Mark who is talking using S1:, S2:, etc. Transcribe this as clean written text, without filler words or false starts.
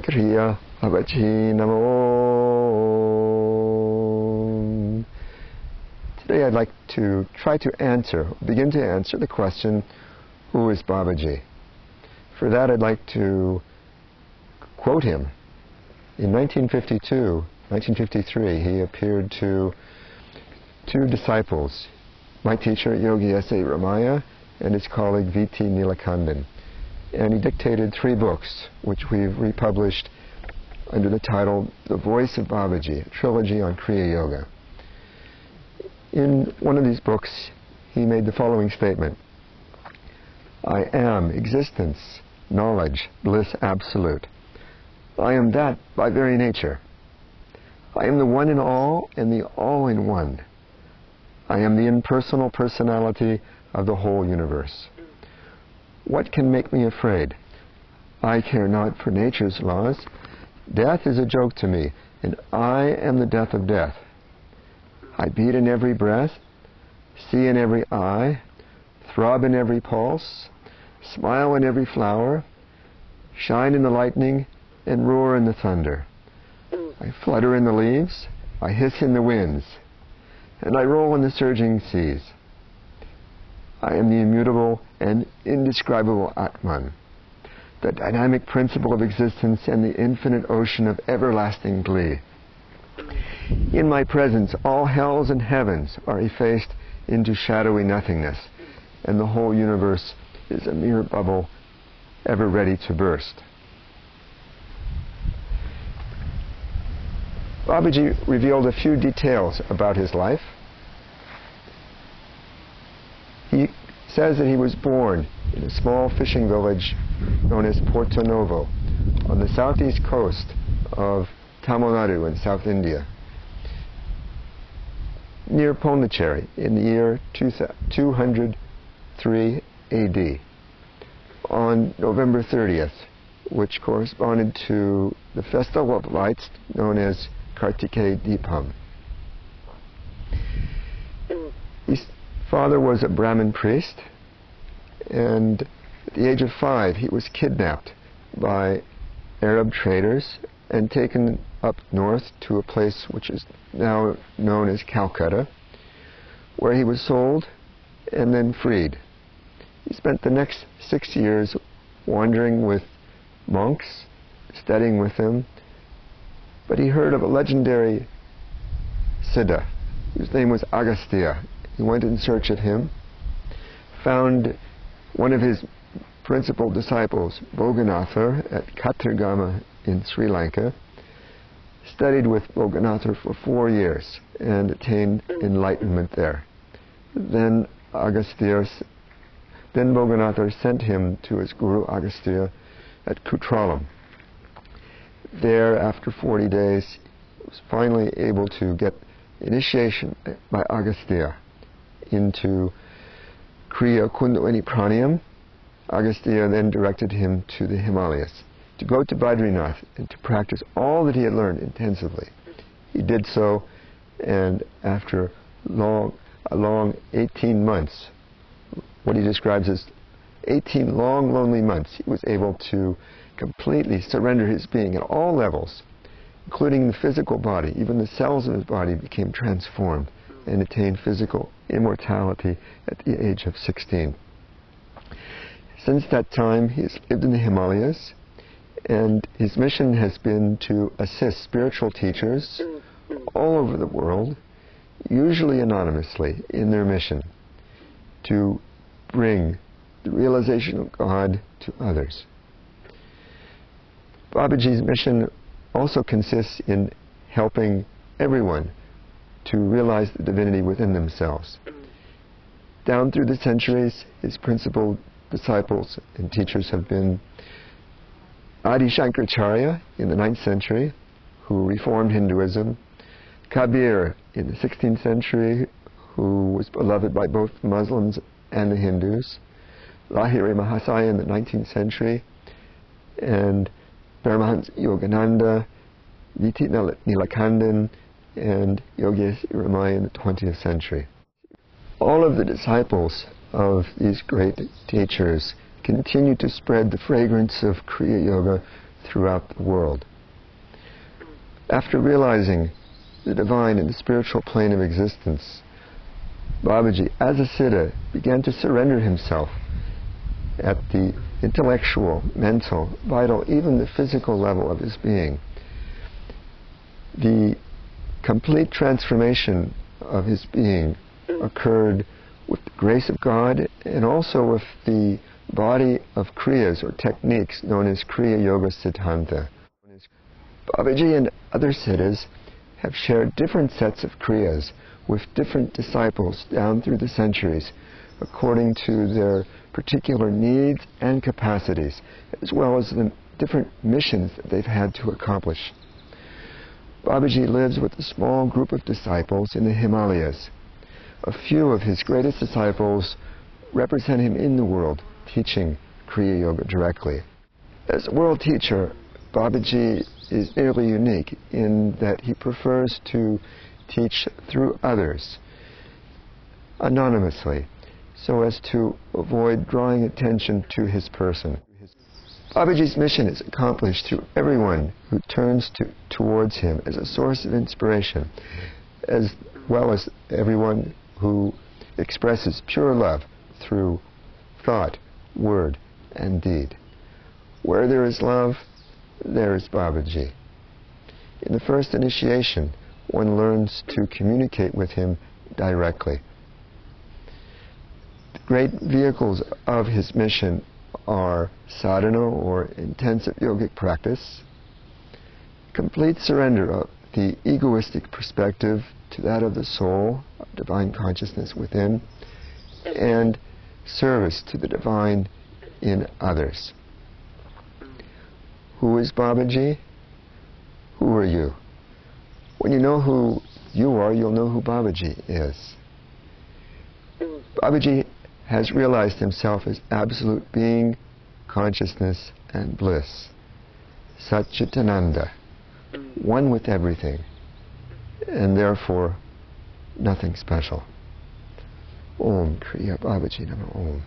S1: Kriya Babaji Namo. Today I'd like to begin to answer the question, who is Babaji? For that I'd like to quote him. In 1953, he appeared to two disciples, my teacher Yogi S.A. Ramaya and his colleague V.T. Nilakandan. And he dictated 3 books, which we've republished under the title The Voice of Babaji, a trilogy on Kriya Yoga. In one of these books, he made the following statement: I am existence, knowledge, bliss absolute. I am that by very nature. I am the one in all and the all in one. I am the impersonal personality of the whole universe. What can make me afraid? I care not for nature's laws. Death is a joke to me, and I am the death of death. I beat in every breath, see in every eye, throb in every pulse, smile in every flower, shine in the lightning, and roar in the thunder. I flutter in the leaves, I hiss in the winds, and I roll in the surging seas. I am the immutable and indescribable Atman, the dynamic principle of existence and the infinite ocean of everlasting glee. In my presence, all hells and heavens are effaced into shadowy nothingness, and the whole universe is a mere bubble ever ready to burst. Babaji revealed a few details about his life. He says that he was born in a small fishing village known as Porto Novo on the southeast coast of Tamil Nadu in South India, near Pondicherry in the year 203 AD, on November 30th, which corresponded to the festival of lights known as Kartikeya Deepam. His father was a Brahmin priest, and at the age of 5 he was kidnapped by Arab traders and taken up north to a place which is now known as Calcutta, where he was sold and then freed. He spent the next 6 years wandering with monks, studying with them, but he heard of a legendary Siddha whose name was Agastya. He went in search of him, found one of his principal disciples, Boganathar, at Kathirgama in Sri Lanka, studied with Boganathar for 4 years and attained enlightenment there. Then Boganathar sent him to his guru Agastya at Kutralam. There, after 40 days, he was finally able to get initiation by Agastya into Kriya Kundalini Pranayam. Agastya then directed him to the Himalayas, to go to Badrinath and to practice all that he had learned intensively. He did so, and after a long 18 months, what he describes as 18 long, lonely months, he was able to completely surrender his being at all levels, including the physical body. Even the cells of his body became transformed and attained physical immortality at the age of 16. Since that time, he has lived in the Himalayas, and his mission has been to assist spiritual teachers all over the world, usually anonymously, in their mission to bring the realization of God to others. Babaji's mission also consists in helping everyone to realize the divinity within themselves. Down through the centuries, his principal disciples and teachers have been Adi Shankaracharya in the 9th century, who reformed Hinduism, Kabir in the 16th century, who was beloved by both Muslims and the Hindus, Lahiri Mahasaya in the 19th century, and Paramahansa Yogananda, V.T. Nilakandan, and Yogi S.A. Ramaya in the 20th century. All of the disciples of these great teachers continue to spread the fragrance of Kriya Yoga throughout the world. After realizing the divine in the spiritual plane of existence, Babaji, as a siddha, began to surrender himself at the intellectual, mental, vital, even the physical level of his being. The complete transformation of his being occurred with the grace of God and also with the body of kriyas or techniques known as Kriya Yoga Siddhanta. Babaji and other siddhas have shared different sets of kriyas with different disciples down through the centuries according to their particular needs and capacities, as well as the different missions that they've had to accomplish. Babaji lives with a small group of disciples in the Himalayas. A few of his greatest disciples represent him in the world, teaching Kriya Yoga directly. As a world teacher, Babaji is nearly unique in that he prefers to teach through others, anonymously, so as to avoid drawing attention to his person. Babaji's mission is accomplished through everyone who turns towards him as a source of inspiration, as well as everyone who expresses pure love through thought, word, and deed. Where there is love, there is Babaji. In the first initiation, one learns to communicate with him directly. The great vehicles of his mission are sadhana, or intensive yogic practice, complete surrender of the egoistic perspective to that of the soul, of divine consciousness within, and service to the divine in others. Who is Babaji? Who are you? When you know who you are, you'll know who Babaji is. Babaji has realized himself as absolute being, consciousness, and bliss. Satchitananda, one with everything, and therefore nothing special. Om Kriya Babaji Namo Om.